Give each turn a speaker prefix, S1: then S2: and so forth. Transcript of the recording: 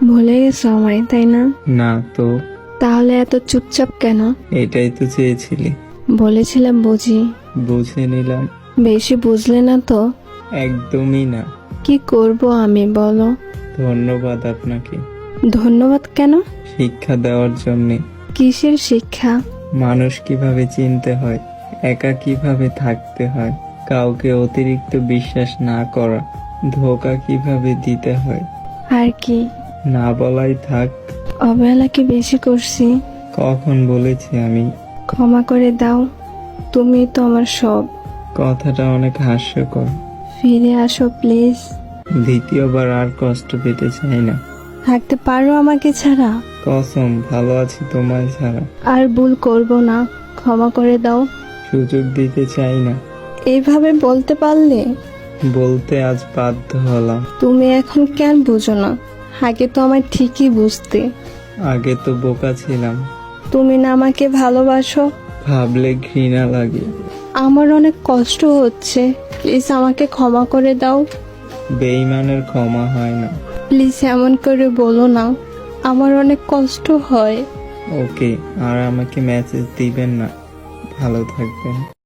S1: ভুলে গেছো আমায়, তাই না?
S2: না তো।
S1: তাহলে এত চুপচাপ কেন?
S2: এটাই তো চেয়েছিলি।
S1: বলেছিলাম বুঝি।
S2: বুঝে নিলাম।
S1: বেশি বুঝলে না তো?
S2: একদমই না।
S1: কি করব আমি বলো?
S2: ধন্যবাদ আপনাকে
S1: ধন্যবাদ কেন?
S2: শিক্ষা দেওয়ার জন্যে।
S1: কিসের শিক্ষা?
S2: মানুষ কিভাবে চিনতে হয়, একা কিভাবে থাকতে হয়, কাউকে অতিরিক্ত বিশ্বাস না করা, ধোঁকা কিভাবে দিতে হয়।
S1: আর কি?
S2: না বলাই থাক।
S1: অবহেলা কি বেশি করছি?
S2: কখন বলেছি আমি?
S1: ক্ষমা করে দাও, তুমি তো আমার সব।
S2: কথাটা অনেক হাস্যকর।
S1: ফিরে আসো প্লিজ।
S2: দ্বিতীয়বার আর কষ্ট পেতে চাই না।
S1: থাকতে পারো আমাকে ছাড়া?
S2: কসম, ভালো আছি তোমায় ছাড়া।
S1: আর ভুল করব না, ক্ষমা করে দাও।
S2: সুযোগ দিতে চাই না।
S1: এইভাবে বলতে পারলে?
S2: বলতে আজ বাধ্য হলাম।
S1: তুমি এখন কেন বুঝো না? আগে তো আমায় ঠিকই বুঝতে।
S2: আগে তো বোকা ছিলাম।
S1: তুমি না আমাকে ভালোবাসো?
S2: ভাবলে ঘৃণা লাগে।
S1: আমার অনেক কষ্ট হচ্ছে, প্লিজ আমাকে ক্ষমা করে দাও।
S2: বেঈমানের ক্ষমা হয় না।
S1: প্লিজ এমন করে বলো না, আমার অনেক কষ্ট হয়।
S2: ওকে, আর আমাকে মেসেজ দিবেন না। ভালো থাকবেন।